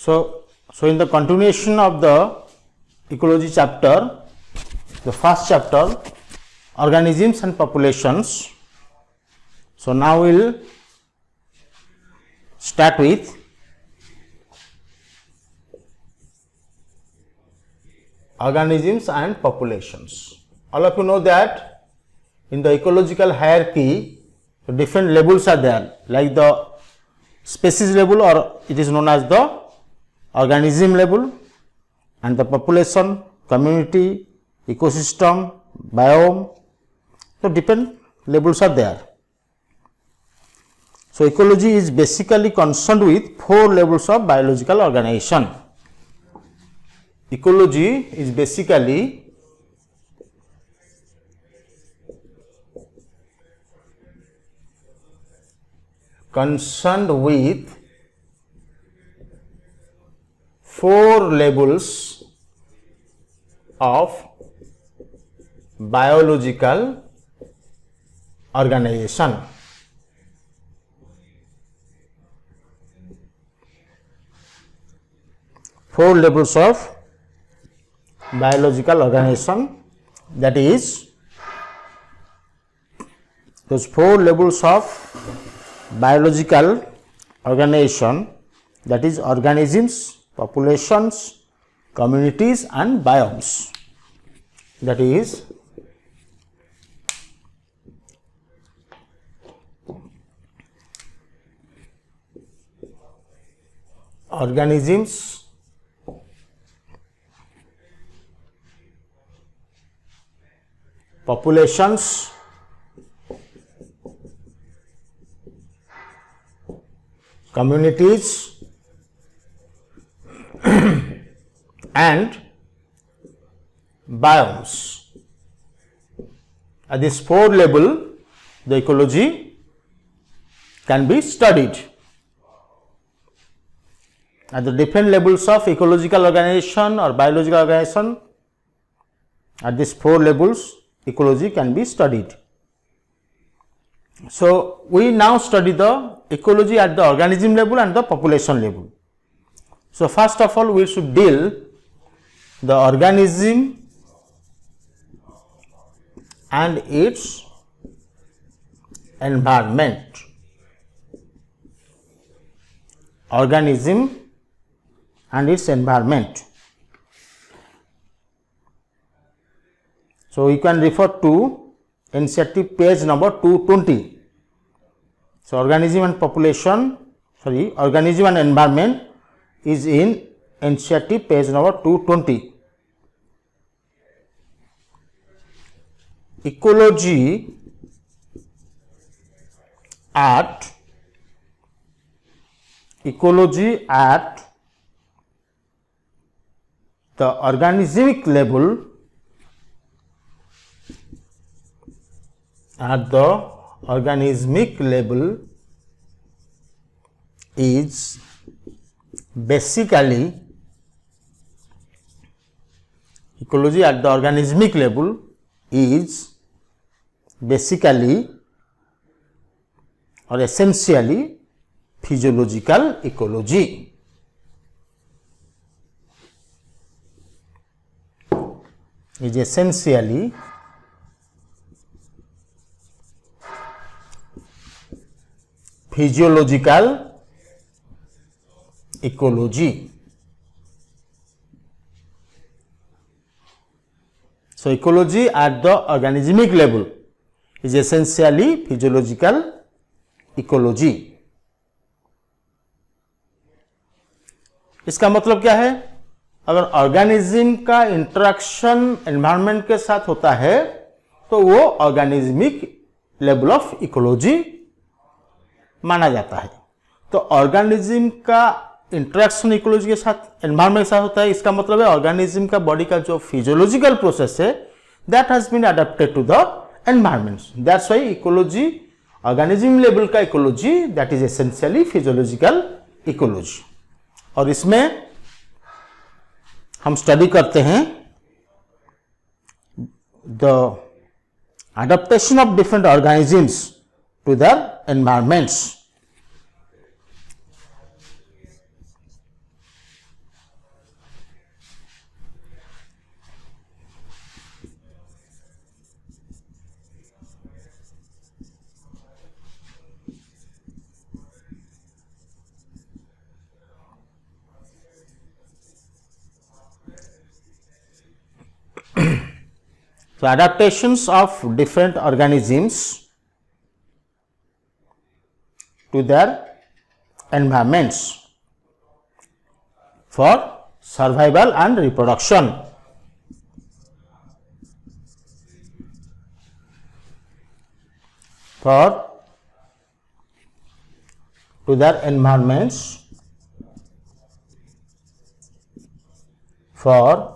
So in the continuation of the ecology chapter, the first chapter, organisms and populations. So now we'll start with organisms and populations. All of you know that in the ecological hierarchy, different levels are there, like the species level, or it is known as the organism level, and the population, community, ecosystem, biome. So different levels are there. So ecology is basically concerned with 4 levels of biological organization. Ecology is basically concerned with 4 levels of biological organization. Four levels of biological organization, that is, those 4 levels of biological organization, that is organisms, populations, communities and biomes, that is organisms, populations, communities and biomes. At this 4 level, the ecology can be studied. At the different levels of ecological organization or biological organization, at these 4 levels, ecology can be studied. So we now study the ecology at the organism level and the population level. So first of all, we should deal the organism and its environment. Organism and its environment. So you can refer to NCERT page number 220. So organism and population, organism and environment is in NCERT page number 220. Ecology at the organismic level, is basically, ecology at the organismic level is basically or essentially physiological ecology. Is essentially physiological ecology. So ecology at the organismic level is essentially physiological ecology. इसका मतलब क्या है? अगर organism का interaction environment के साथ होता है तो वो ऑर्गेनिज्मिक लेवल ऑफ इकोलॉजी माना जाता है. तो ऑर्गेनिज्म का इंटरेक्शन इकोलॉजी के साथ, एनवायरनमेंट के साथ होता है. इसका मतलब है ऑर्गेनिज्म का बॉडी का जो फिजियोलॉजिकल प्रोसेस है that has been adapted to the environment. That's why ecology, organism level का ecology that is essentially physiological ecology. और इसमें हम स्टडी करते हैं the adaptation of different organisms to their environments. So adaptations of different organisms to their environments for survival and reproduction. To their environments for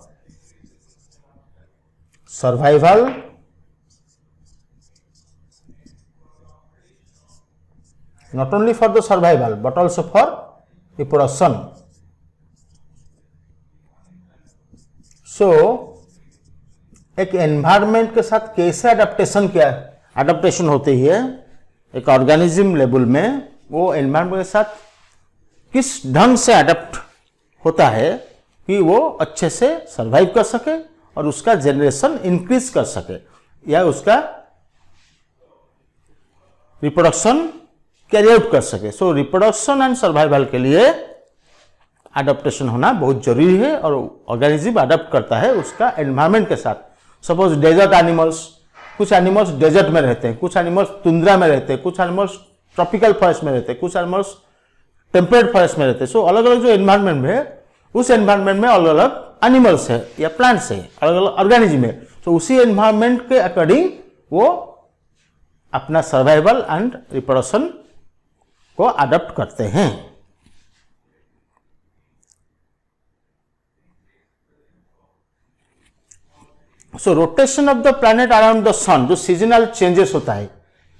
survival not only for the survival but also for reproduction. So एक environment के साथ कैसे adaptation होती है एक organism level में, वो environment के साथ किस ढंग से अडेप्ट होता है कि वो अच्छे से सरवाइव कर सके और उसका जनरेशन इंक्रीज कर सके या उसका रिप्रोडक्शन कैरी आउट कर सके. सो रिप्रोडक्शन एंड सर्वाइवल के लिए अडेप्टेशन होना बहुत जरूरी है और ऑर्गेनिज्म अडेप्ट करता है उसका एनवायरमेंट के साथ. सपोज डेजर्ट एनिमल्स, कुछ एनिमल्स डेजर्ट में रहते हैं, कुछ एनिमल्स तुंद्रा में रहते हैं, कुछ एनिमल्स ट्रॉपिकल फॉरेस्ट में रहते हैं, कुछ एनिमल्स टेम्परेट फॉरेस्ट में रहते हैं. सो अलग अलग जो एनवायरमेंट में है उस एनवायरमेंट में अलग अलग एनिमल्स है या प्लांट्स है, अलग अलग ऑर्गेनिज्म है. तो उसी एनवायरमेंट के अकॉर्डिंग वो अपना सर्वाइवल एंड रिप्रोडक्शन को अडॉप्ट करते हैं. So rotation of the planet around the sun, जो सीजनल चेंजेस होता है,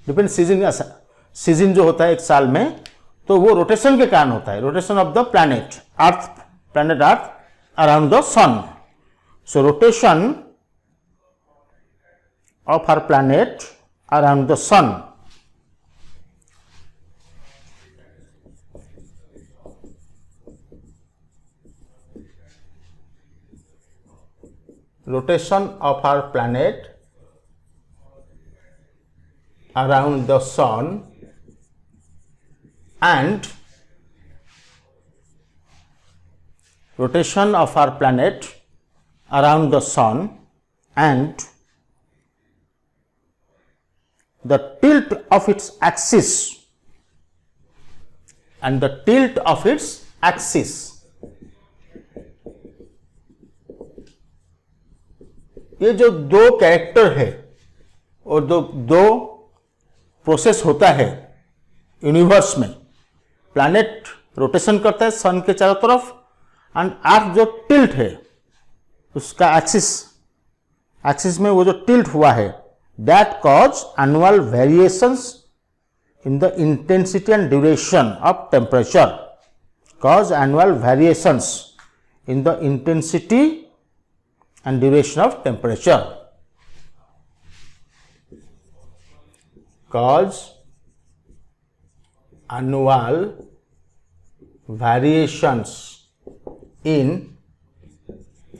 डिपेंड सीजन जो होता है एक साल में, तो वो रोटेशन के कारण होता है. Rotation of the planet earth around the sun. So rotation of our planet around the sun. Rotation of our planet around the sun and rotation of our planet around the sun and the tilt of its axis ये जो दो character है और दो process होता है universe में. Planet rotation करता है सन के चारों तरफ एंड अर्थ जो टिल्ट है उसका एक्सिस में वो जो टिल्ट हुआ है, that cause annual variations in the intensity and duration of temperature. Cause annual variations in the intensity and duration of temperature. Cause annual variations in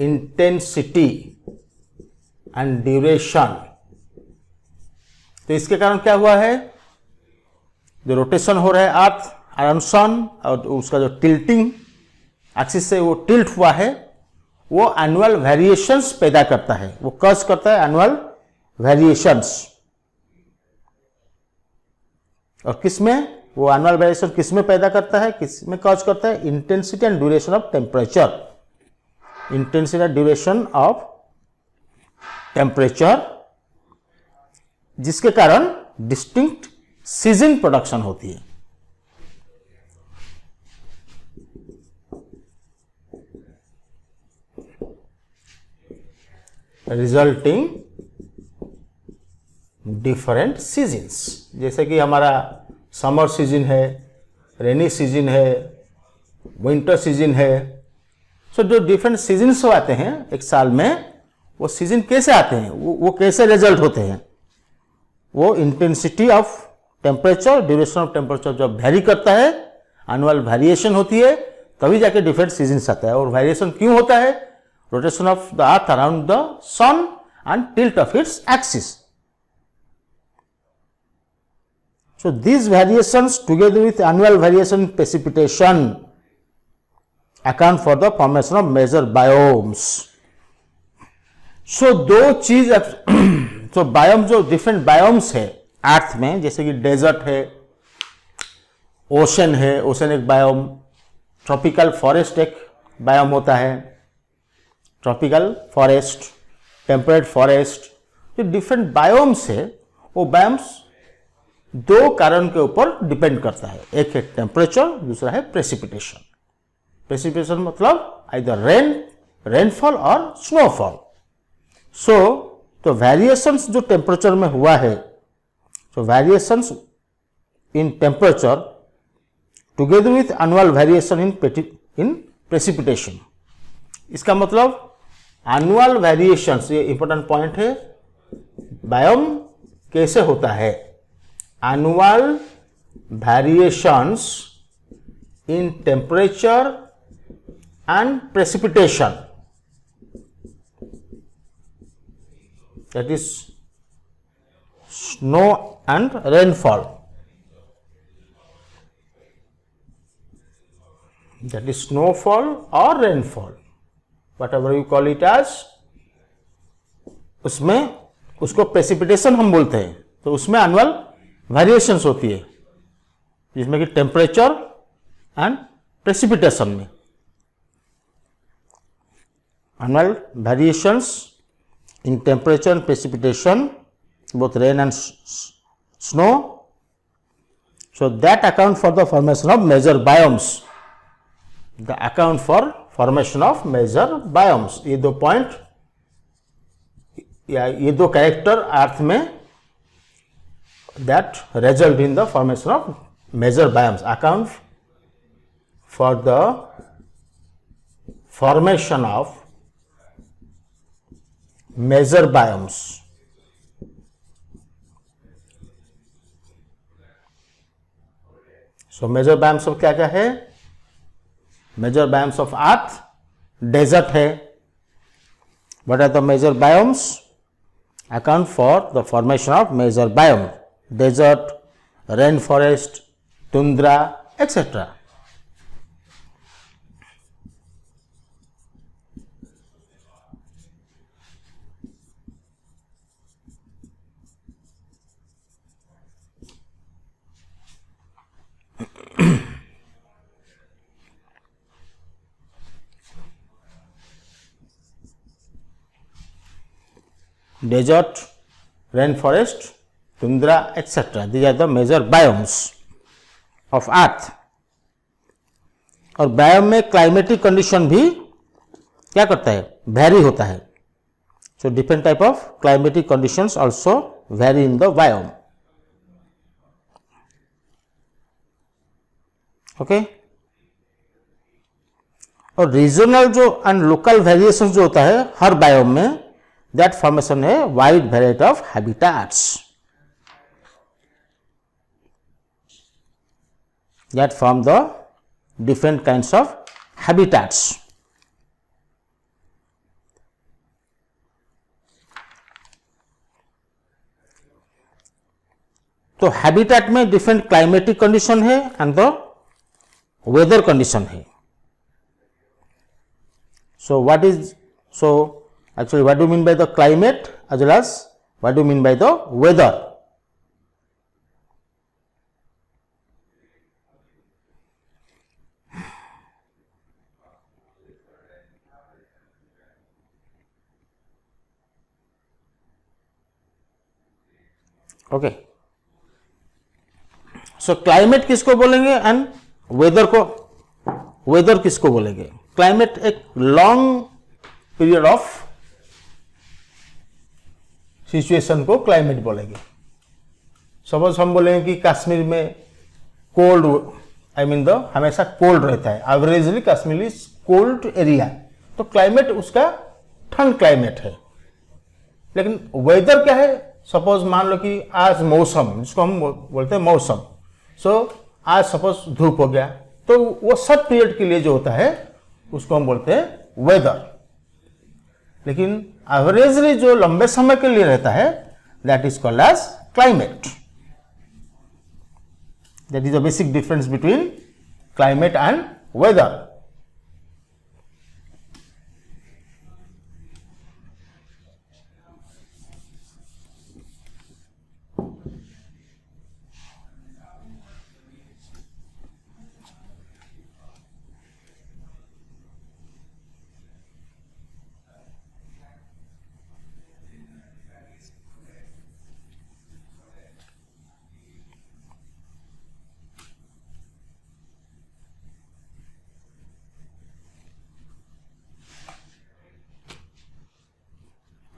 intensity and duration. तो इसके कारण क्या हुआ है, जो रोटेशन हो रहा है अर्थ अराउंड सन और उसका जो टिल्टिंग एक्सिस से वो टिल्ट हुआ है, वो एनुअल वेरिएशंस पैदा करता है, वो कॉज करता है एनुअल वेरिएशंस. और किसमें वो एनुअल वेरिएशन किसमें पैदा करता है, किसमें कॉज करता है, intensity and duration of temperature. Intensity and duration of temperature, जिसके कारण डिस्टिंक्ट सीजन प्रोडक्शन होती है. रिजल्टिंग डिफरेंट सीजन्स, जैसे कि हमारा समर सीजन है, रेनी सीजन है, विंटर सीजन है. सो जो डिफरेंट सीजन्स आते हैं एक साल में, वो सीजन कैसे आते हैं, वो कैसे रिजल्ट होते हैं, वो intensity of temperature, duration of temperature जब वेरी करता है, एनुअल वेरिएशन होती है, तभी जाके डिफरेंट सीजन्स आता है. और वेरिएशन क्यों होता है, rotation of the earth around the sun and tilt of its axis. So these variations together with annual variation in precipitation account for the formation of major biomes. सो दो चीज तो biome जो डिफरेंट बायोम्स है अर्थ में, जैसे कि desert है, ocean है, ओशन एक बायोम, ट्रॉपिकल फॉरेस्ट एक बायोम होता है, ट्रॉपिकल फॉरेस्ट, टेम्परेट फॉरेस्ट, जो डिफरेंट बायोम्स है वो बायोम्स दो कारण के ऊपर डिपेंड करता है, एक है टेम्परेचर, दूसरा है प्रेसिपिटेशन। प्रेसिपिटेशन मतलब आइदर रेनफॉल और स्नोफॉल। सो तो वेरिएशंस जो टेम्परेचर में हुआ है, so variations in temperature together with annual variation in precipitation, इसका मतलब annual variations, ये important point है, बायोम कैसे होता है, annual variations in temperature and precipitation, that is snow and rainfall, that is snowfall or rainfall, whatever you call it as, उसमें उसको precipitation हम बोलते हैं। तो उसमें एनुअल वेरिएशंस होती है, जिसमें कि टेम्परेचर एंड प्रेसिपिटेशन में annual variations in temperature and precipitation, both rain and snow, so that account for the formation of major biomes, the account for formation of major biomes, ये दो point या ये दो कैरेक्टर अर्थ में that result in the formation of major biomes, account for the formation of major biomes। So major biomes of क्या क्या है, major biomes of earth desert है। What are the major biomes, account for the formation of major biome, desert, rain forest, tundra etcetera. Desert, rainforest, tundra, etc. These are the major biomes of earth। और biome में climatic condition भी क्या करता है, very होता है। So different type of climatic conditions also very in the biome. Okay, और regional जो एंड लोकल वेरिएशन जो होता है हर बायोम में, that formation a wide variety of habitats, that form the different kinds of habitats। तो habitat में different climatic condition है and the weather condition है। So what is, so actually what do you mean by the climate as well as what do you mean by the weather? Okay, so climate किसको बोलेंगे and weather किसको बोलेंगे। Climate एक long period of situation को climate बोलेंगे। Suppose हम बोलेंगे कि कश्मीर में कोल्ड, आई मीन द हमेशा कोल्ड रहता है, averagely Kashmir is cold area, तो क्लाइमेट उसका ठंड क्लाइमेट है। लेकिन वेदर क्या है, सपोज मान लो कि आज मौसम, जिसको हम बोलते हैं मौसम, सो आज सपोज धूप हो गया, तो वो सब पीरियड के लिए जो होता है उसको हम बोलते हैं वेदर। लेकिन एवरेजली जो लंबे समय के लिए रहता है that is called as climate. That is the basic difference between climate and weather.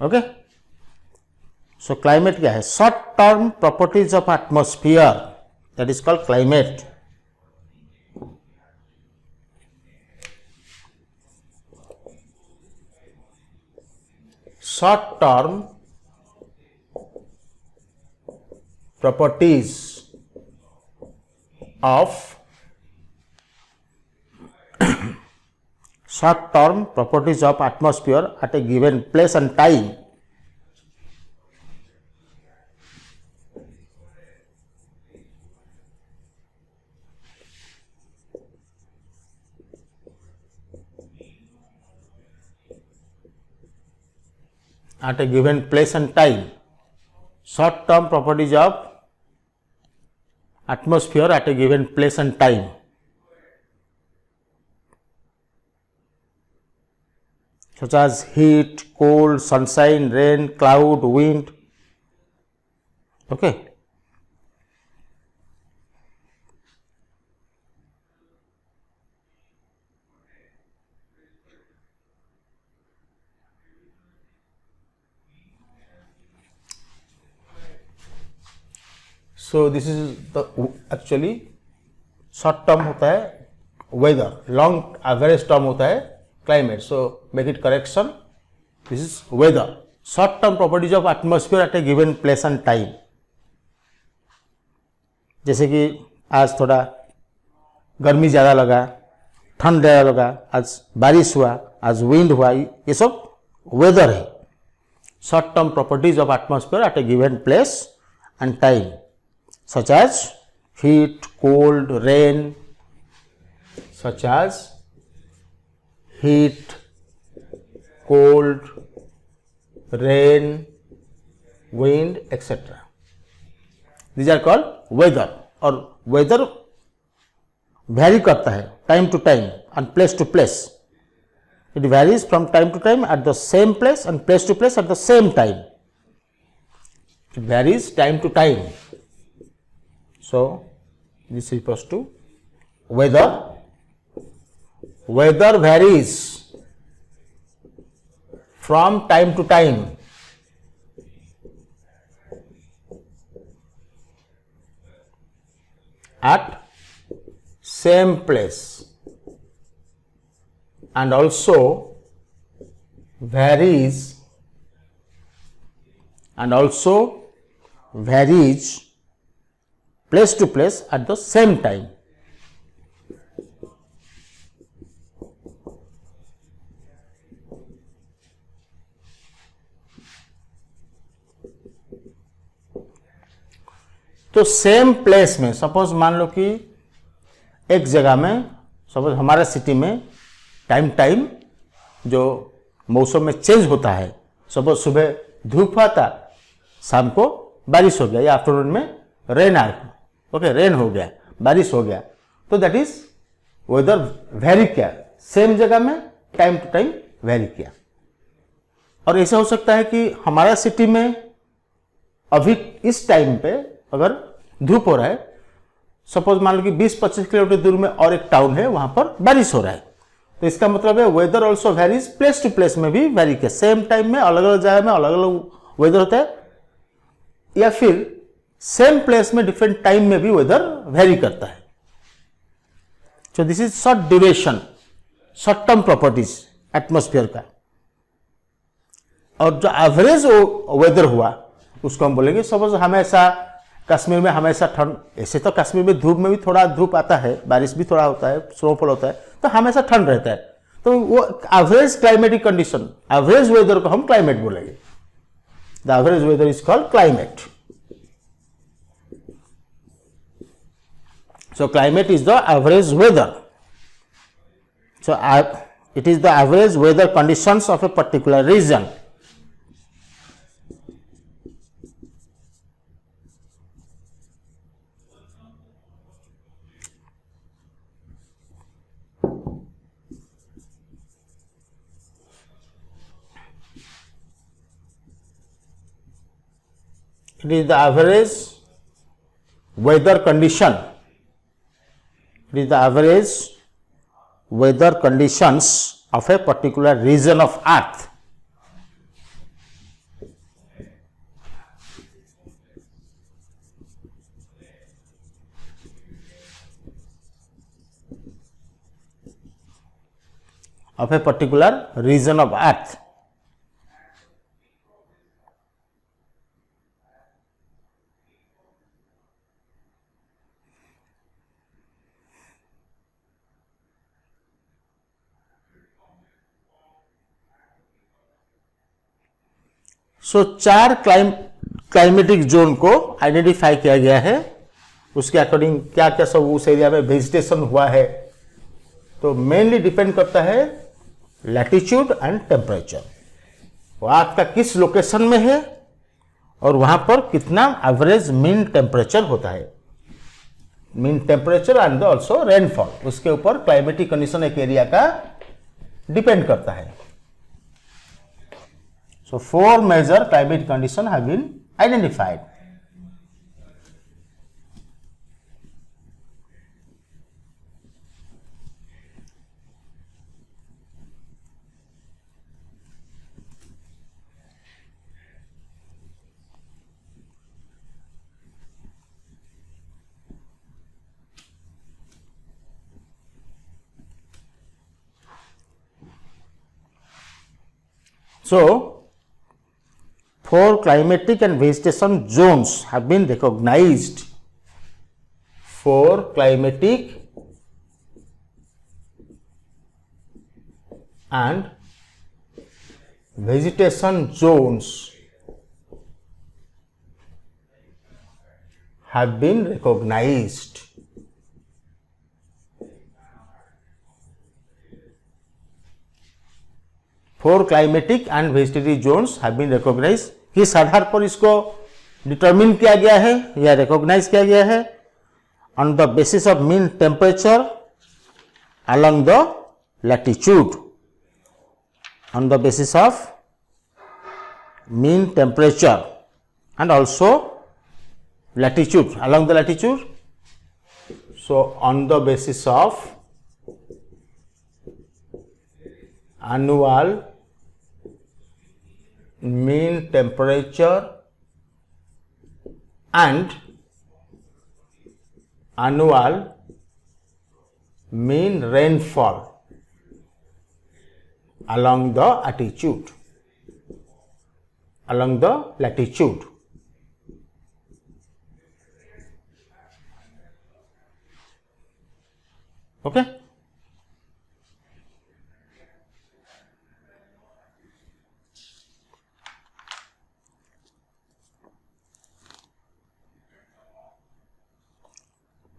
Okay, so climate क्या है? Short term properties of atmosphere, that is called climate. Short term properties of short term properties of atmosphere at a given place and time. At a given place and time, short term properties of atmosphere at a given place and time. Such as heat, cold, sunshine, rain, cloud, wind. Okay. So this is the actually short term होता है weather, long average term होता है climate. So make it correction. This is weather. Short term properties of atmosphere at a given place and time. जैसे कि आज थोड़ा गर्मी ज़्यादा लगा, ठंड ज़्यादा लगा, आज बारिश हुआ, आज विंड हुआ, ये सब वेदर है. Short term properties of atmosphere at a given place and time, such as heat, cold, rain, such as heat, cold, rain, wind, etc. These are called weather. और weather vary करता है time to time and place to place. It varies from time to time at the same place and place to place at the same time. It varies time to time. So this is equals to weather. Weather varies from time to time at same place and also varies place to place at the same time. तो same place में suppose मान लो कि एक जगह में, suppose हमारे city में time जो मौसम में चेंज होता है, सपोज सुबह धूप आता, शाम को बारिश हो गया या आफ्टरनून में रेन आ गया, ओके, रेन हो गया, बारिश हो गया, तो दैट इज वेदर वेरी किया, सेम जगह में टाइम टू टाइम वेरी किया. और ऐसा हो सकता है कि हमारा सिटी में अभी इस टाइम पे अगर धूप हो रहा है, सपोज मान लो कि 20-25 किलोमीटर दूर में और एक टाउन है, वहां पर बारिश हो रहा है, तो इसका मतलब है weather also varies, place to place में भी वेरी किया, सेम टाइम में अलग अलग जगह में अलग अलग वेदर होता है, या फिर सेम प्लेस में डिफरेंट टाइम में भी वेदर वेरी करता है. सो this is short duration, short term properties atmosphere का. और जो एवरेज वेदर हुआ उसको हम बोलेंगे, सपोज हमेशा कश्मीर में हमेशा ठंड, ऐसे तो कश्मीर में धूप में भी थोड़ा धूप आता है, बारिश भी थोड़ा होता है, स्नोफॉल होता है, तो हमेशा ठंड रहता है, तो वो average climatic condition, average weather को हम क्लाइमेट बोलेंगे. The average weather is called climate. So climate is the average weather. So it is the average weather conditions of a particular region. It is the average weather condition. It is the average weather conditions of a particular region of earth. of a particular region of earth. सो चार climatic zone को identify किया गया है, उसके according क्या क्या सब उस एरिया में वेजिटेशन हुआ है। तो मेनली डिपेंड करता है लैटिट्यूड एंड टेम्परेचर, वो आपका किस लोकेशन में है और वहां पर कितना एवरेज मीन टेम्परेचर होता है। Mean temperature and also rainfall, उसके ऊपर क्लाइमेटिक कंडीशन एक एरिया का डिपेंड करता है। So 4 major climate conditions have been identified. So 4 climatic and vegetation zones have been recognized. 4 climatic and vegetation zones have been recognized. Four climatic and vegetative zones have been recognised. किस आधार पर इसको determine किया गया है या recognise किया गया है? On the basis of mean temperature along the latitude, on the basis of mean temperature and also latitude, along the latitude. So on the basis of annual mean temperature and annual mean rainfall along the latitude, along the latitude. Okay.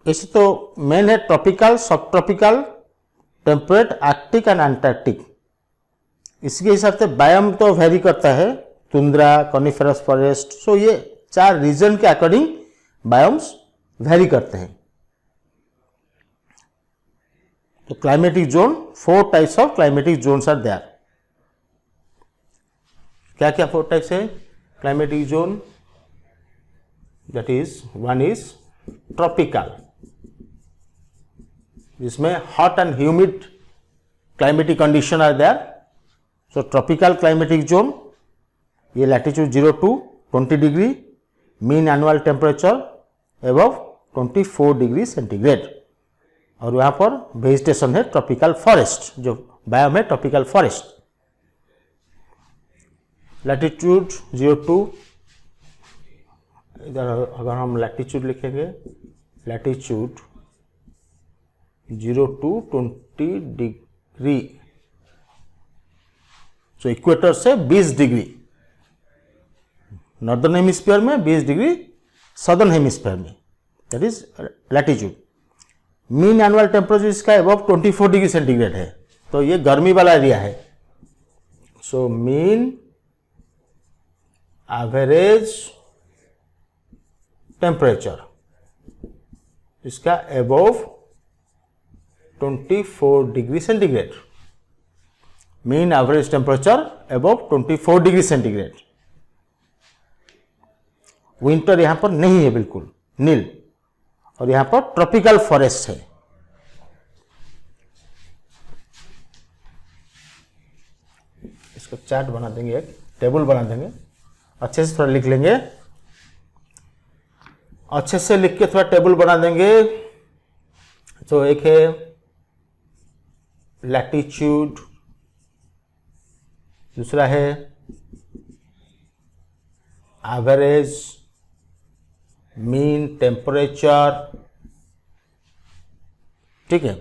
ऐसे तो main है tropical, sub tropical, temperate, Arctic and Antarctic. इसके हिसाब से biome तो very करता है, tundra, coniferous forest. सो ये 4 रीजन के अकॉर्डिंग बायोम्स वेरी करते हैं। तो climatic zone, 4 types of climatic zones are there. क्या क्या 4 टाइप्स है climatic zone? That is, one is tropical, जिसमें hot and humid climatic condition are there. So tropical climatic zone, ये latitude 0 to 20 degree, mean annual temperature above 24 degree centigrade, और यहाँ पर vegetation है tropical forest, जो biome है tropical forest. Latitude 0 to, इधर अगर हम लैटिट्यूड लिखेंगे, लैटिट्यूड 0 to 20 डिग्री, तो इक्वेटर से 20 डिग्री नॉर्दर्न हेमिस्फीयर में, 20 डिग्री सदर्न हेमिस्फीयर में, that is latitude. Mean annual temperature इसका अबव 24 डिग्री सेंटीग्रेड है, तो ये गर्मी वाला एरिया है। सो मीन एवरेज टेम्परेचर इसका above 24 degree centigrade, mean average temperature above 24 degree centigrade. Winter यहां पर नहीं है, बिल्कुल नील, और यहां पर ट्रॉपिकल फॉरेस्ट है। इसको चार्ट बना देंगे, एक टेबल बना देंगे, अच्छे से थोड़ा लिख लेंगे, अच्छे से लिख के थोड़ा टेबल बना देंगे। तो एक है लैटिट्यूड दूसरा है एवरेज मीन टेम्परेचर, ठीक है।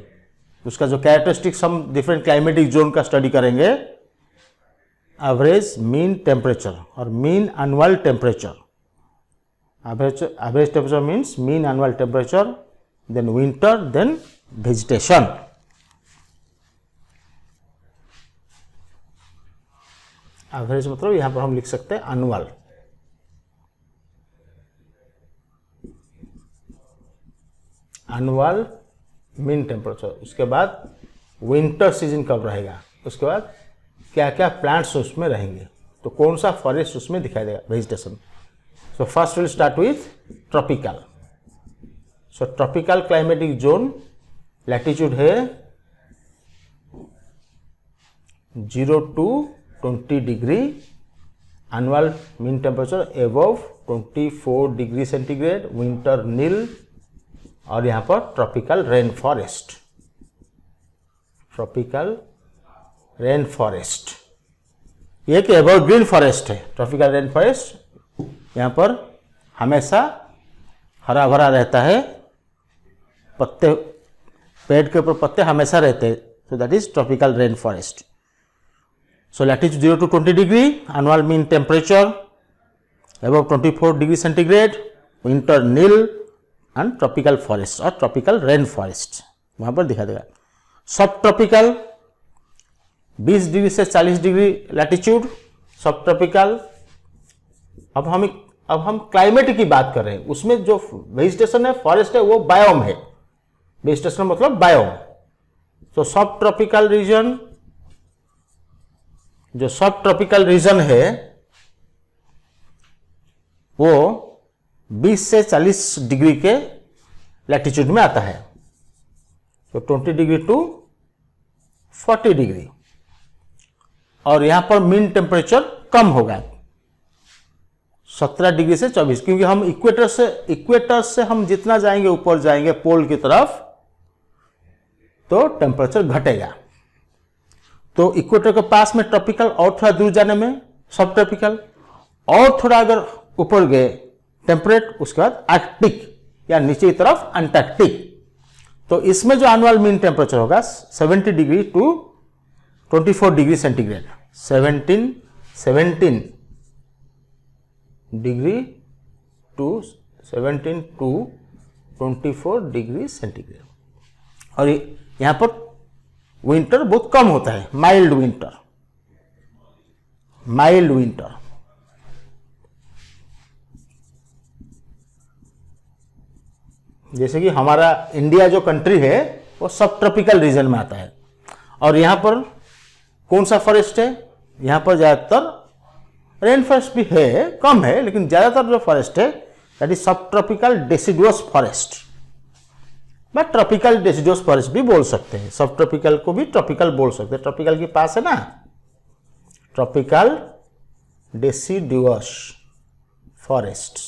उसका जो कैरेक्टरिस्टिक्स हम डिफरेंट क्लाइमेटिक जोन का स्टडी करेंगे, एवरेज मीन टेम्परेचर और mean annual temperature. Average temperature means mean annual temperature, then winter, then vegetation. Average मतलब यहां पर हम लिख सकते हैं एनुअल। Annual mean temperature. उसके बाद विंटर सीजन कब रहेगा, उसके बाद क्या क्या प्लांट्स उसमें रहेंगे, तो कौन सा फॉरेस्ट उसमें दिखाई देगा, vegetation. So first will start with tropical. So tropical climatic zone latitude है 0 to 20 degree, annual mean temperature above 24 degree centigrade, winter nil, और यहां पर tropical rain forest. Tropical rain forest ये एक एवरग्रीन फॉरेस्ट है। ट्रॉपिकल रेन फॉरेस्ट यहां पर हमेशा हरा भरा रहता है, पत्ते, पेड़ के ऊपर पत्ते हमेशा रहते हैं। So that is tropical rain forest. So latitude 0 to 20 degree, annual mean temperature above 24 degree centigrade, winter nil, and tropical forest और ट्रॉपिकल रेन फॉरेस्ट वहां पर दिखा देगा। सब ट्रॉपिकल 20 डिग्री से 40 डिग्री लैटिट्यूड, सब ट्रॉपिकल। अब हम क्लाइमेट की बात कर रहे हैं, उसमें जो वेजिटेशन है, फॉरेस्ट है, वो बायोम है। वेजिटेशन मतलब बायोम। तो सब ट्रॉपिकल रीजन, जो सब ट्रॉपिकल रीजन है वो 20 से 40 डिग्री के लैटिट्यूड में आता है। तो 20 डिग्री टू 40 डिग्री, और यहां पर मीन टेम्परेचर कम होगा 17 डिग्री से 24, क्योंकि हम इक्वेटर से हम जितना जाएंगे ऊपर जाएंगे पोल की तरफ तो टेम्परेचर घटेगा। तो इक्वेटर के पास में ट्रॉपिकल, और थोड़ा दूर जाने में सब ट्रॉपिकल, और थोड़ा अगर ऊपर गए टेम्परेट, उसके बाद आर्कटिक या नीचे की तरफ अंटार्कटिक। तो इसमें जो एनुअल मीन टेम्परेचर होगा 70 degree to 24 degree centigrade, 17 degree to 17 to 24 degree centigrade. और यहां पर विंटर बहुत कम होता है, माइल्ड विंटर। जैसे कि हमारा इंडिया जो कंट्री है वो सब ट्रॉपिकल रीजन में आता है। और यहां पर कौन सा फॉरेस्ट है, यहां पर ज्यादातर रेन फॉरेस्ट भी है, कम है, लेकिन ज्यादातर जो फॉरेस्ट है दैट इज सब tropical deciduous forest, but tropical deciduous forest भी बोल सकते हैं। सब ट्रॉपिकल को भी ट्रॉपिकल बोल सकते हैं। ट्रॉपिकल के पास है ना ट्रॉपिकल डेसिडुअस फॉरेस्ट।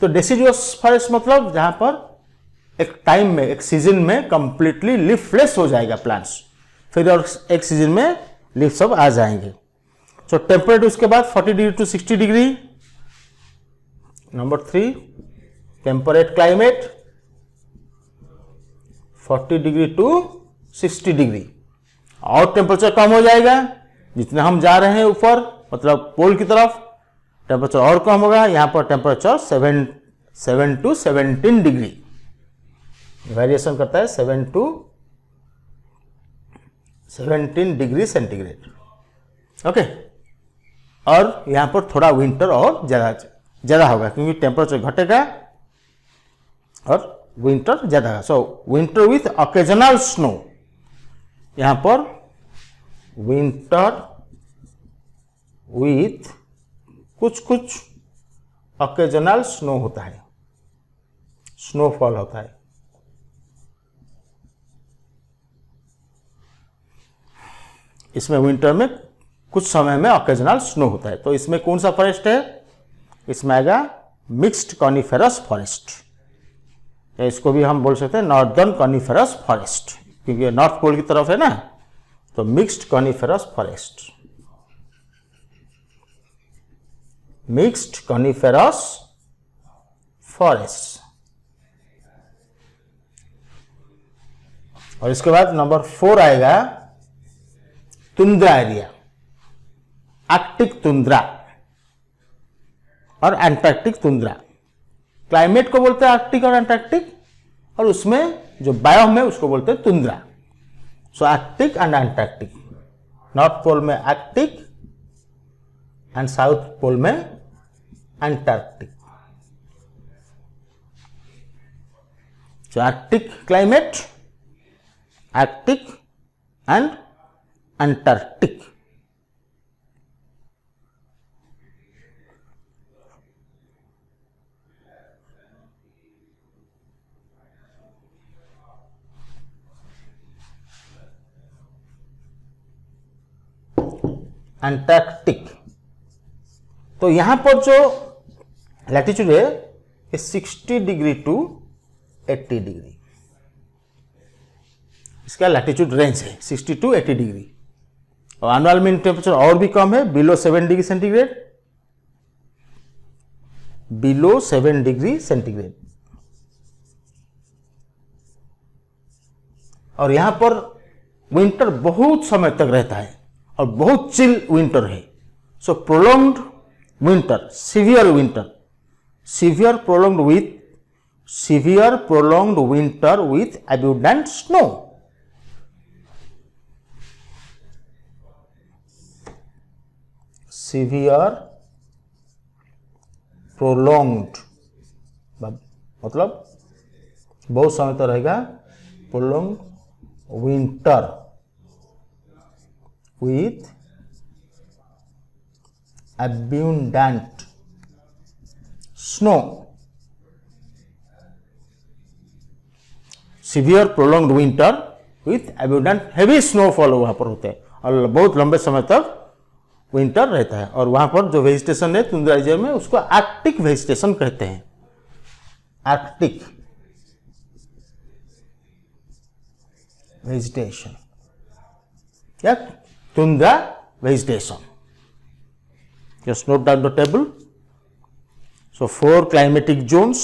तो डेसिडुअस फॉरेस्ट मतलब जहां पर एक टाइम में, एक सीजन में कंप्लीटली लीफलेस हो जाएगा प्लांट्स, फिर और एक सीजन में लीफ सब आ जाएंगे। तो टेम्परेचर उसके बाद 40 degree to 60 degree. Number 3 temperate climate 40 degree to 60 degree. और टेम्परेचर कम हो जाएगा जितने हम जा रहे हैं ऊपर, मतलब पोल की तरफ टेम्परेचर और कम होगा। यहां पर टेम्परेचर 7 टू 17 डिग्री वेरिएशन करता है, 7 टू 17 डिग्री सेंटीग्रेड। ओके, और यहां पर थोड़ा विंटर और ज्यादा होगा क्योंकि टेम्परेचर घटेगा और विंटर ज्यादा है। So winter with occasional snow, यहां पर विंटर विथ कुछ ऑकेजनल स्नो होता है, स्नोफॉल होता है। इसमें विंटर में कुछ समय में ऑकेजनल स्नो होता है। तो इसमें कौन सा फॉरेस्ट है, इसमें आएगा मिक्स्ड कॉनिफेरस फॉरेस्ट, इसको भी हम बोल सकते हैं नॉर्दर्न कॉनिफेरस फॉरेस्ट, क्योंकि नॉर्थ पोल की तरफ है ना, तो mixed coniferous forest, mixed coniferous forest. और इसके बाद नंबर 4 आएगा तुंद्रा एरिया, आर्कटिक तुंद्रा और एंटार्क्टिक तुंद्रा। क्लाइमेट को बोलते हैं आर्कटिक और एंटार्क्टिक, और उसमें जो बायोम है उसको बोलते हैं tundra. So Arctic and Antarctic, North Pole में आर्कटिक एंड साउथ पोल में Antarctic. So Arctic climate, Arctic and Antarctic. Antarctic, तो यहां पर जो लैटिट्यूड है ये 60 डिग्री टू 80 डिग्री, इसका लैटिट्यूड रेंज है 60 टू 80 डिग्री। और एनुअल मीन टेम्परेचर और भी कम है, below 7 degree centigrade, below 7 degree centigrade. और यहां पर विंटर बहुत समय तक रहता है और बहुत चिल विंटर है। So prolonged winter, severe winter, severe prolonged winter with abundant snow. Severe prolonged मतलब बहुत समय तक रहेगा, prolonged winter with abundant snow, severe prolonged winter with abundant heavy snowfall वहां पर होते हैं और बहुत लंबे समय तक विंटर रहता है। और वहां पर जो वेजिटेशन है तुंद्रा रीजन में उसको आर्कटिक वेजिटेशन कहते हैं, आर्कटिक वेजिटेशन या tundra vegetation. Just note down the table. So 4 climatic zones.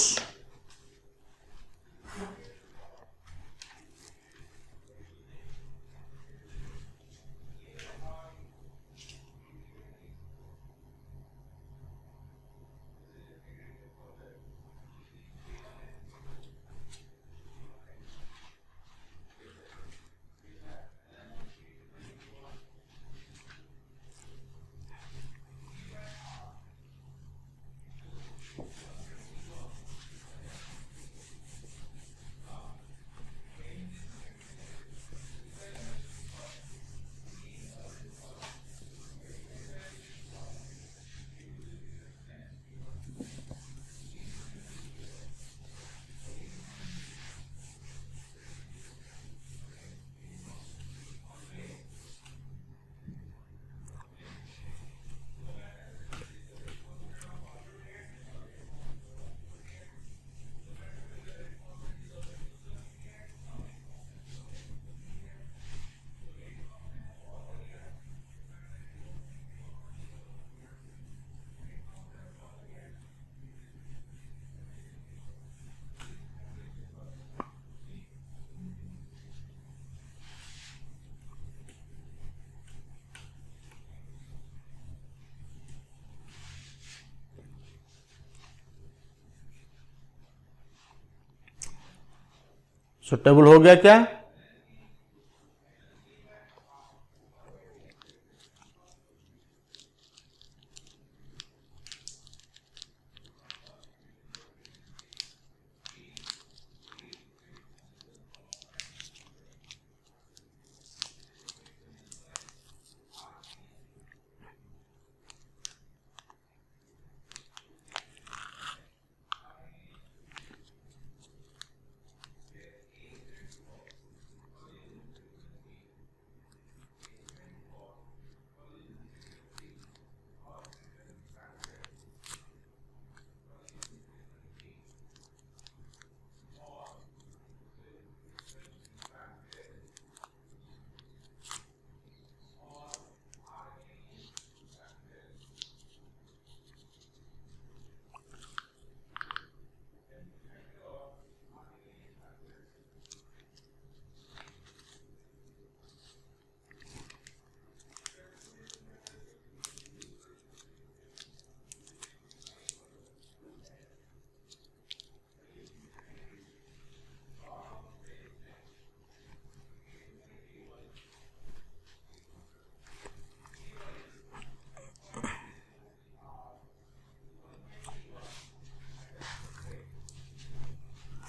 So table हो गया क्या?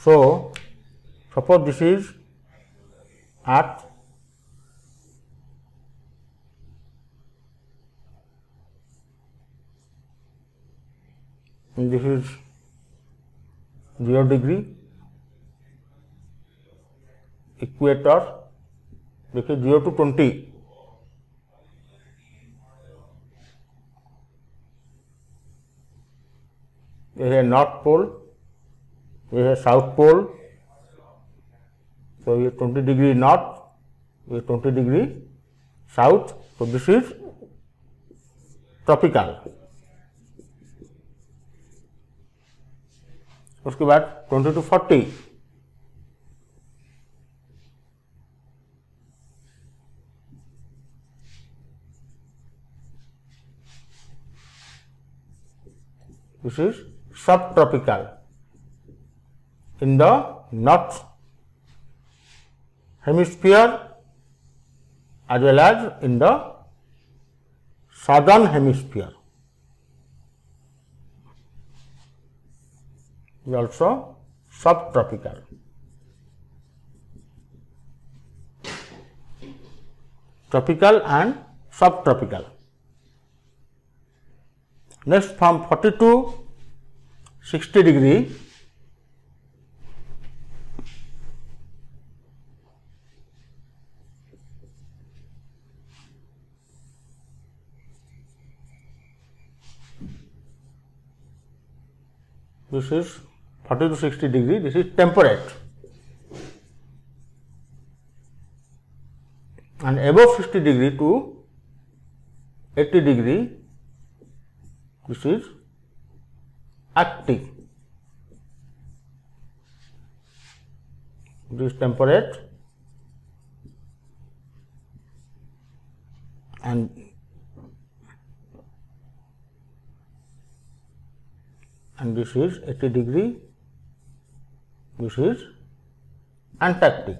So suppose this is Earth, and this is 0 degree, equator, देखिए 0 to 20, ये है नॉर्थ पोल, ये है साउथ पोल, तो ये 20 डिग्री नॉर्थ, ये 20 डिग्री साउथ, तो दिस इज ट्रॉपिकल। उसके बाद 20 to 40, this is subtropical in the north hemisphere as well as in the southern hemisphere. Is also subtropical. Tropical and subtropical. Next, from 40 to 60 degree, this is 40 to 60 degree, this is temperate, and above 60 degree to 80 degree, this is Arctic. This is temperate, and this is 80 degree, this is Antarctic.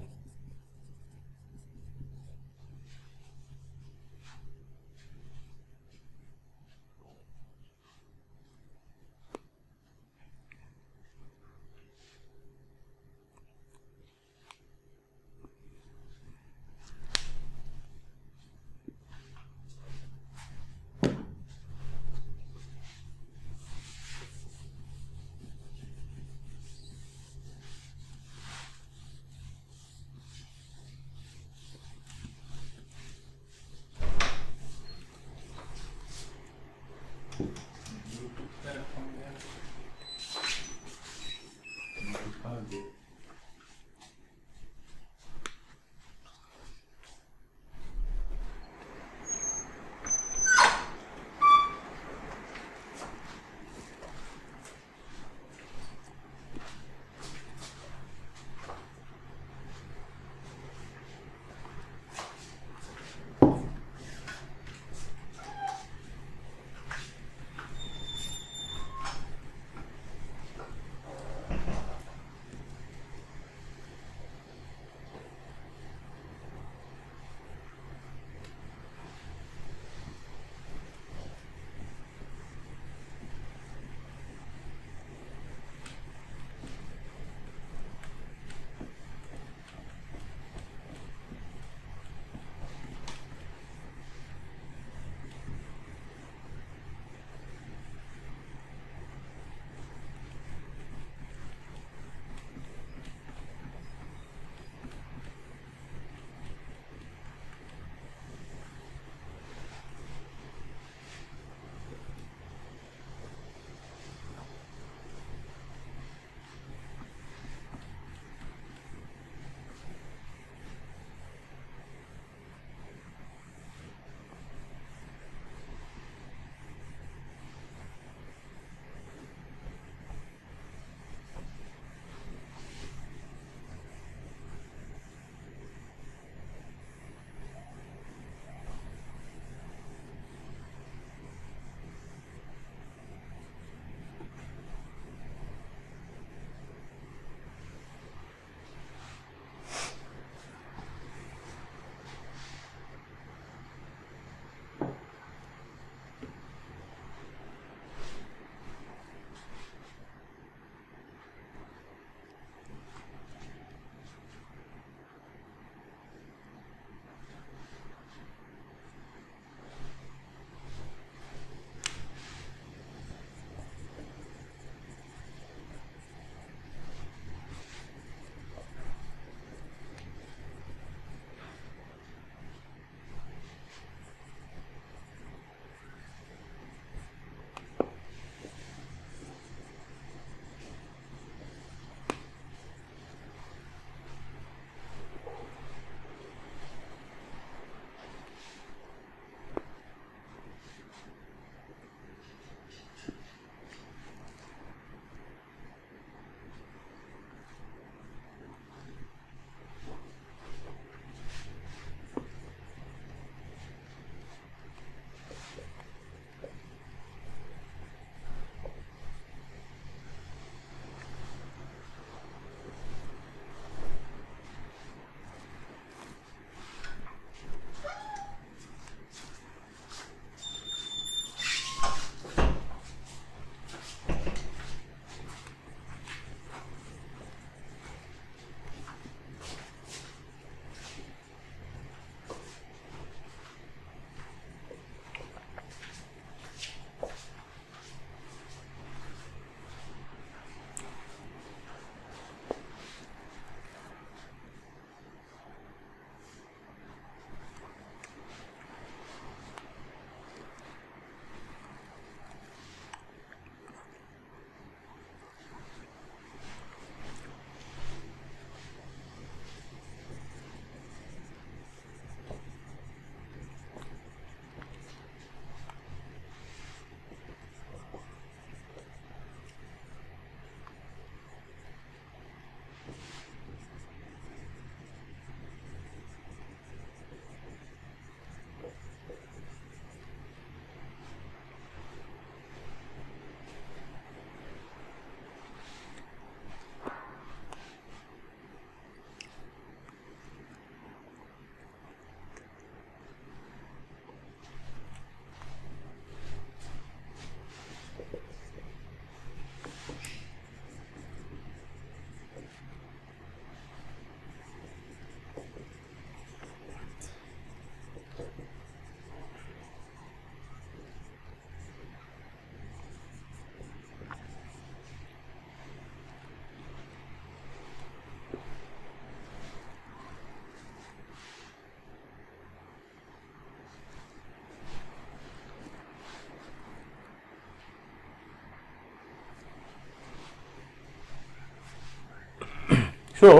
So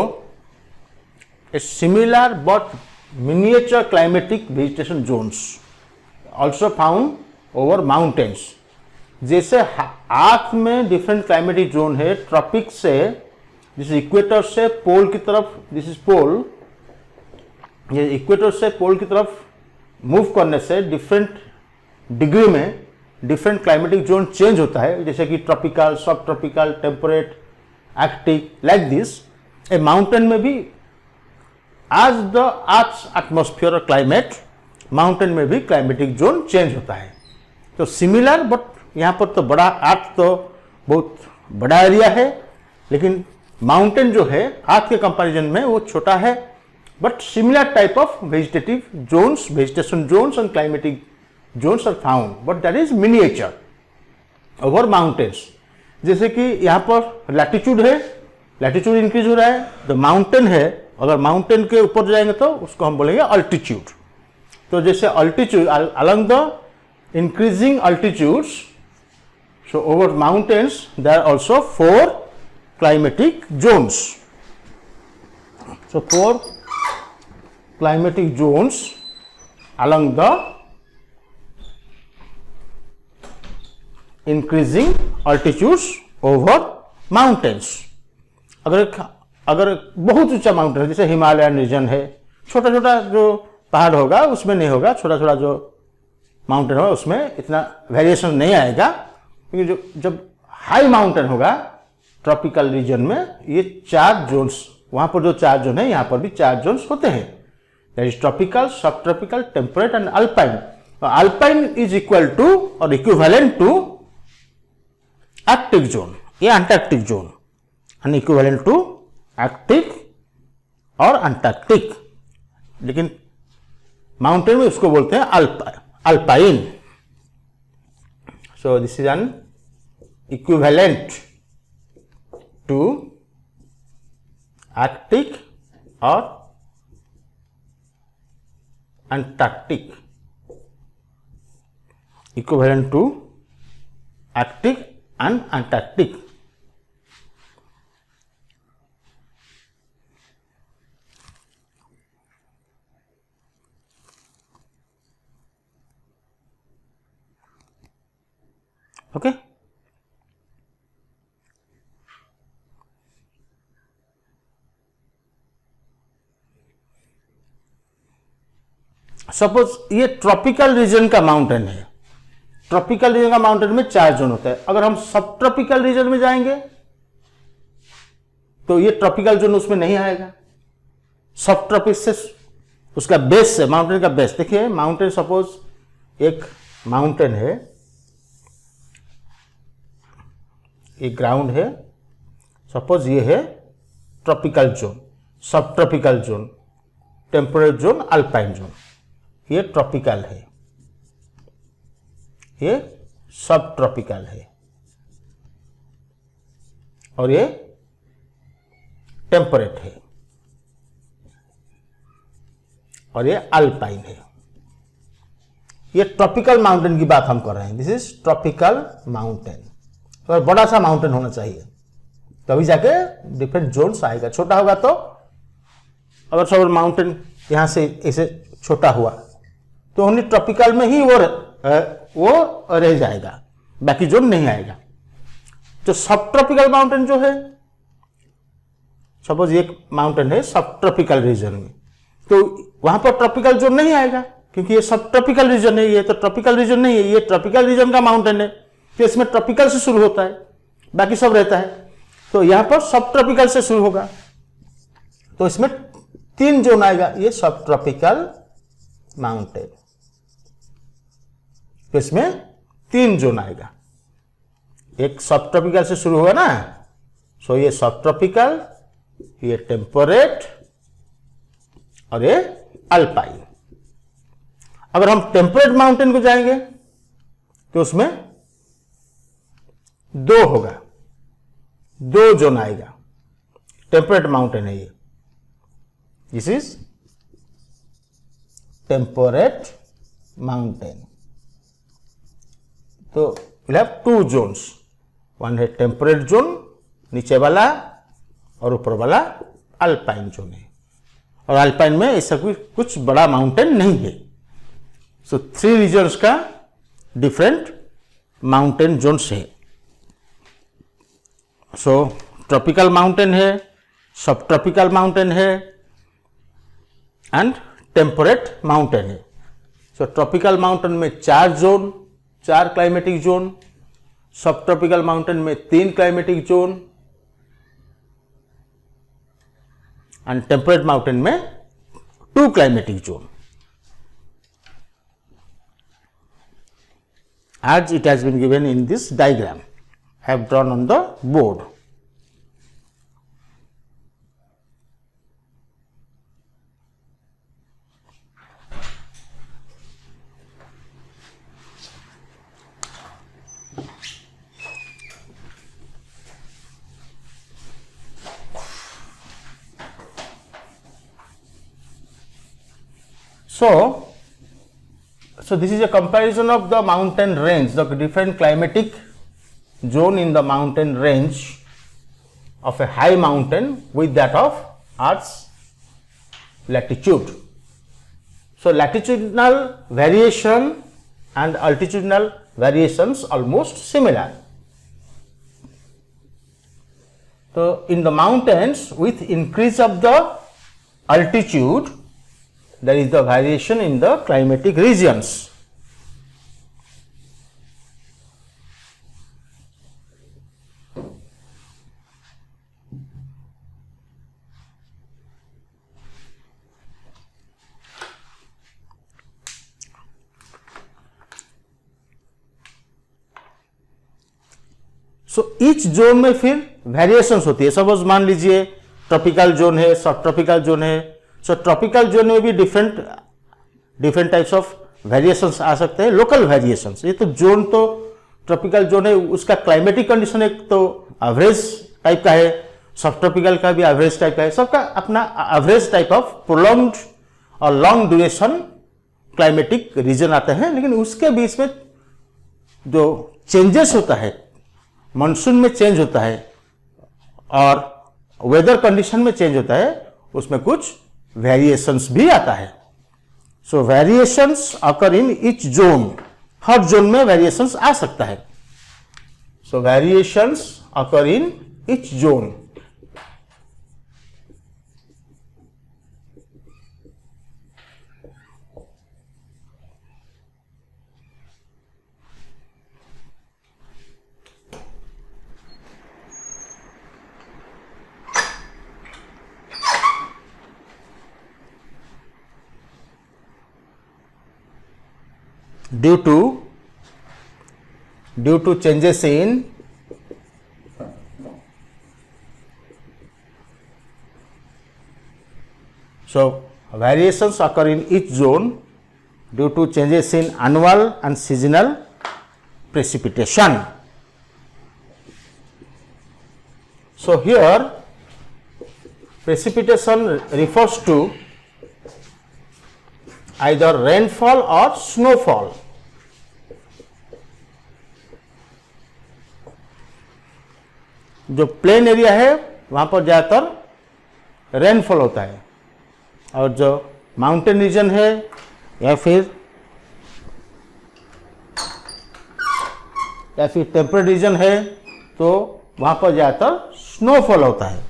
a similar but miniature climatic vegetation zones also found over mountains. जैसे अर्थ में different climatic zone है, tropic से जैसे equator से पोल की तरफ, this is pole, ये equator से पोल की तरफ मूव करने से डिफरेंट डिग्री में डिफरेंट क्लाइमेटिक जोन चेंज होता है, जैसे कि tropical, sub tropical, temperate, Arctic, like this. A mountain में भी एज द अर्थ्स एटमॉस्फेयर और क्लाइमेट, माउंटेन में भी क्लाइमेटिक जोन चेंज होता है। तो सिमिलर, बट यहाँ पर तो बड़ा अर्थ तो बहुत बड़ा एरिया है, लेकिन माउंटेन जो है अर्थ के कंपैरिजन में वो छोटा है, but similar type of vegetative zones, vegetation zones and climatic zones are found, but that is miniature over mountains. जैसे कि यहाँ पर लैटिट्यूड है, लैटिट्यूड इंक्रीज हो रहा है, द माउंटेन है, अगर माउंटेन के ऊपर जाएंगे तो उसको हम बोलेंगे अल्टीट्यूड। तो जैसे altitude along the increasing altitudes, so over mountains there are also 4 climatic zones. So 4 climatic zones along the increasing altitudes over mountains. अगर बहुत ऊंचा माउंटेन है, जैसे हिमालयन रीजन है, छोटा छोटा जो पहाड़ होगा उसमें नहीं होगा, छोटा छोटा जो माउंटेन होगा उसमें इतना वेरिएशन नहीं आएगा, क्योंकि जब हाई माउंटेन होगा ट्रॉपिकल रीजन में, ये 4 जोन्स, वहां पर जो 4 जोन है यहाँ पर भी 4 जोन्स होते हैं, that is tropical, sub tropical, temperate and alpine. Alpine is equal to और इक्विवेलेंट टू आर्कटिक जोन, ये Antarctic zone, and equivalent to Arctic और अंटार्कटिक, लेकिन माउंटेन में उसको बोलते हैं alpine. So this is an equivalent to Arctic or Antarctic, equivalent to Arctic and Antarctic. Okay. Suppose ये tropical region का mountain है, ट्रॉपिकल रीजन का माउंटेन में 4 जोन होता है। अगर हम सब ट्रॉपिकल रीजन में जाएंगे तो ये ट्रॉपिकल जोन उसमें नहीं आएगा। सब ट्रॉपिक से उसका बेस है, माउंटेन का बेस, देखिए माउंटेन, सपोज एक माउंटेन है, एक ग्राउंड है, सपोज ये है ट्रॉपिकल जोन, सब tropical zone, temperate zone, alpine zone, ये ट्रॉपिकल है, ये सब ट्रॉपिकल है, और ये टेम्परेट है, और ये अल्पाइन है। ये ट्रॉपिकल माउंटेन की बात हम कर रहे हैं, दिस इज ट्रॉपिकल माउंटेन। तो बड़ा सा माउंटेन होना चाहिए तभी जाके डिफरेंट जोन्स आएगा। छोटा होगा तो, अगर सब माउंटेन यहां से ऐसे छोटा हुआ तो ओनली ट्रॉपिकल में ही वो रह जाएगा, बाकी जोन नहीं आएगा। तो सब ट्रॉपिकल माउंटेन जो है, सपोज एक माउंटेन है सब ट्रॉपिकल रीजन में, तो वहां पर ट्रॉपिकल जोन नहीं आएगा, क्योंकि ये सब ट्रॉपिकल रीजन है, ये तो ट्रॉपिकल रीजन नहीं है, ये ट्रॉपिकल रीजन का माउंटेन है, तो इसमें ट्रॉपिकल से शुरू होता है, बाकी सब रहता है। तो यहां पर सब ट्रॉपिकल से शुरू होगा, तो इसमें 3 जोन आएगा, ये सब ट्रॉपिकल माउंटेन, तो इसमें 3 जोन आएगा। एक सब ट्रॉपिकल से शुरू होगा ना, सो ये सब ट्रॉपिकल, ये टेम्परेट और ये अल्पाइन। अगर हम टेम्परेट माउंटेन को जाएंगे तो उसमें 2 होगा, 2 जोन आएगा, टेम्परेट माउंटेन है ये, दिस इज टेम्परेट माउंटेन। तो we'll have 2 जोन्स, वन है टेम्परेट जोन नीचे वाला और ऊपर वाला अल्पाइन जोन है, और अल्पाइन में ऐसा कुछ बड़ा माउंटेन नहीं है। सो 3 रीजन्स का डिफरेंट माउंटेन जोन्स है। सो ट्रॉपिकल माउंटेन है, सब ट्रॉपिकल माउंटेन है एंड टेम्परेट माउंटेन है। सो ट्रॉपिकल माउंटेन में 4 क्लाइमेटिक जोन, सब ट्रॉपिकल माउंटेन में 3 climatic zone and temperate mountain में 2 climatic zone. As it has been given in this diagram, I have drawn on the board. So this is a comparison of the mountain range, the different climatic zone in the mountain range of a high mountain with that of Earth's latitude. So latitudinal variation and altitudinal variations almost similar. So in the mountains, with increase of the altitude, there is the variation in the climatic regions. So each zone में फिर variations होती है। Suppose मान लीजिए tropical zone है, सब tropical zone है। सो tropical zone में भी डिफरेंट टाइप्स ऑफ वेरिएशंस आ सकते हैं, लोकल वेरिएशंस। ये तो जोन तो ट्रॉपिकल जोन है, उसका क्लाइमेटिक कंडीशन एक तो एवरेज टाइप का है, सब ट्रॉपिकल का भी एवरेज टाइप का है, सबका अपना एवरेज टाइप ऑफ प्रोलॉन्ग्ड और लॉन्ग ड्यूरेशन क्लाइमेटिक रीजन आते हैं। लेकिन उसके बीच में जो चेंजेस होता है, मानसून में चेंज होता है और वेदर कंडीशन में चेंज होता है, उसमें कुछ वेरिएशंस भी आता है। So variations occur in each zone, हर जोन में वेरिएशंस आ सकता है। So variations occur in each zone. due to changes in variations occur in each zone due to changes in annual and seasonal precipitation. So here precipitation refers to either rainfall or snowfall. जो plain area है वहां पर ज्यादातर rainfall होता है, और जो mountain region है या फिर टेम्परेट रीजन है तो वहां पर ज्यादातर स्नोफॉल होता है।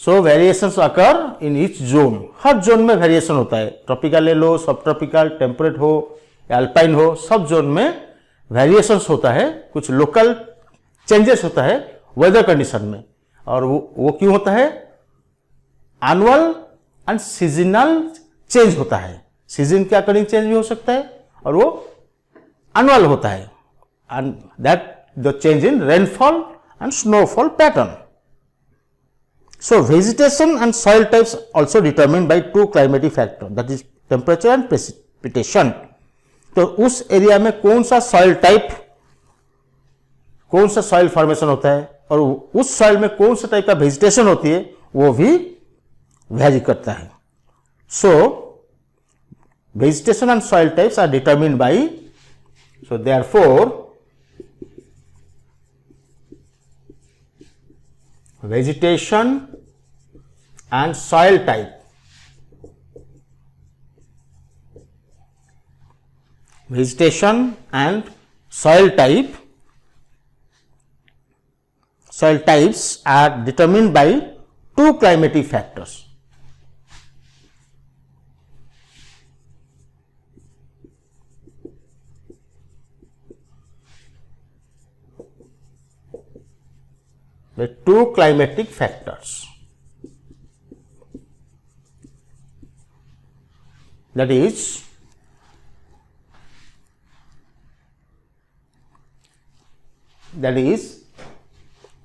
So variations occur in each zone, हर जोन में वेरिएशन होता है। ट्रॉपिकल ले लो, सब ट्रॉपिकल, टेम्परेट हो या अल्पाइन हो, सब जोन में वेरिएशंस होता है। कुछ लोकल चेंजेस होता है वेदर कंडीशन में, और वो क्यों होता है? एनुअल एंड सीजनल चेंज होता है। सीजन के अकॉर्डिंग चेंज भी हो सकता है और वो एनुअल होता है, and that the change in rainfall and snowfall pattern. So vegetation and soil types also determined by 2 climatic factors, that is temperature and precipitation. तो उस एरिया में कौन सा सॉइल टाइप, कौन सा सॉइल फॉर्मेशन होता है और उस सॉइल में कौन सा टाइप का वेजिटेशन होती है, वो भी वेरी करता है। सो vegetation and soil types are determined by, so therefore vegetation and soil type. Vegetation and soil type. Soil types are determined by two climatic factors. The two climatic factors, that is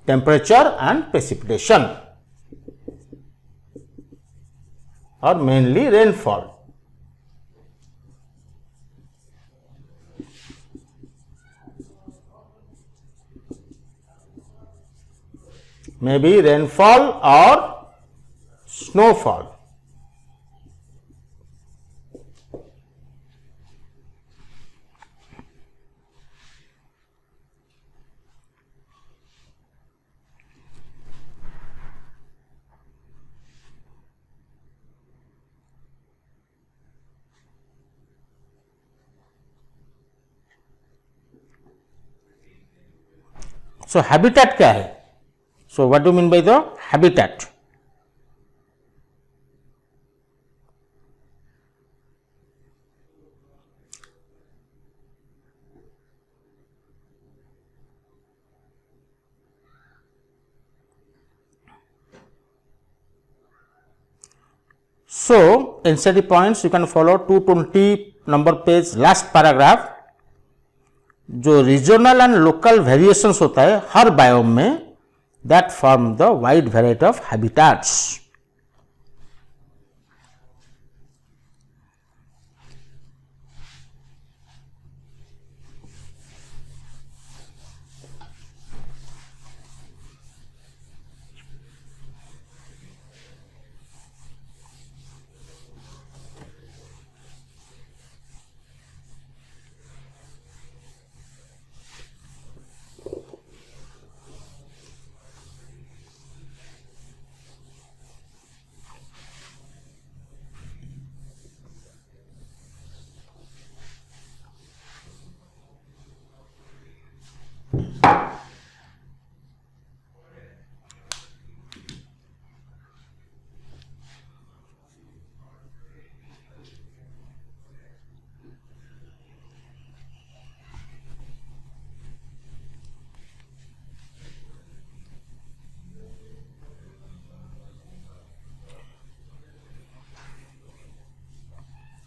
temperature and precipitation, or mainly rainfall. Maybe rainfall or snowfall. So habitat क्या है? So what do you mean by the habitat? So NCERT points you can follow 220 number page last paragraph. जो regional and local variations होता है हर biome में, that form the wide variety of habitats.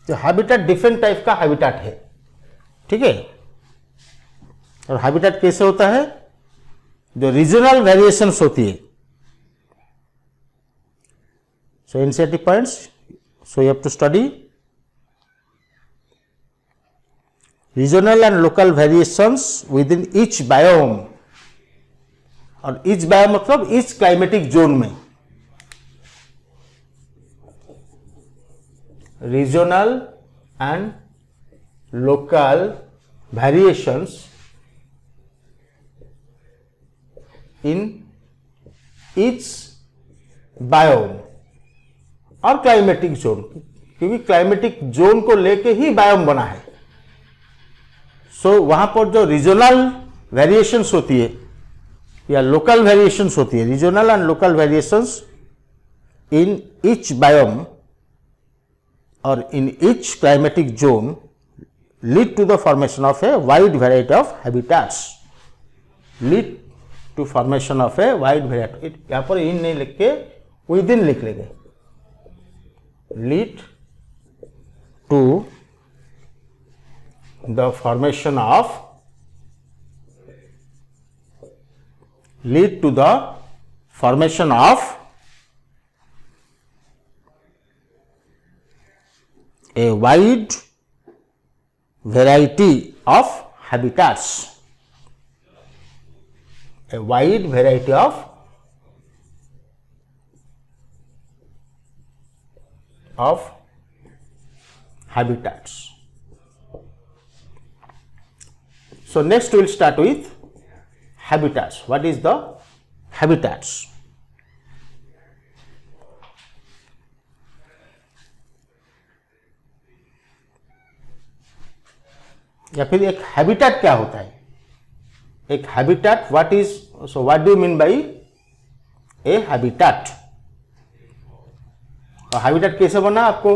तो habitat different type का habitat है, ठीक है. और हैबिटेट कैसे होता है? जो रीजनल वेरिएशंस होती है. So NCERT points, so you have to study regional and local variations within each biome. और ईच बायोम मतलब ईच क्लाइमेटिक जोन में. Regional and local variations in each biome और क्लाइमेटिक जोन, क्योंकि climatic zone को लेके ही biome बना है. सो वहां पर जो रीजनल वेरिएशंस होती है या लोकल वेरिएशंस होती है, regional and local variations in each biome or in each climatic zone lead to the formation of a wide variety of habitats. Lead to formation of a wide variety. यहाँ पर in नहीं लिख के within लिख लेंगे. Lead to the formation of a wide variety of habitats. A wide variety of habitats. So next we will start with habitats. What is the habitats? या फिर एक हैबिटेट क्या होता है? एक habitat, what do you mean by A habitat? और habitat कैसे बना आपको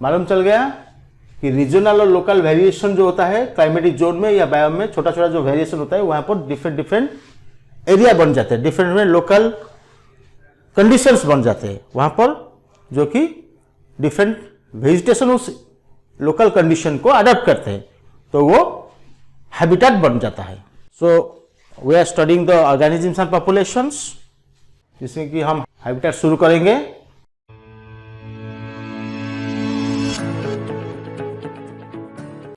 मालूम चल गया कि रीजनल और लोकल वेरिएशन जो होता है क्लाइमेटिक जोन में या बायोम में, छोटा छोटा जो वेरिएशन होता है वहां पर डिफरेंट डिफरेंट एरिया बन जाते हैं, डिफरेंट डिफरेंट लोकल कंडीशंस बन जाते हैं वहां पर, जो कि डिफरेंट वेजिटेशन उस लोकल कंडीशन को अडॉप्ट करते हैं, तो वो हैबिटेट बन जाता है। So we are studying the organisms and populations, जिसमें कि हम हैबिटेट शुरू करेंगे।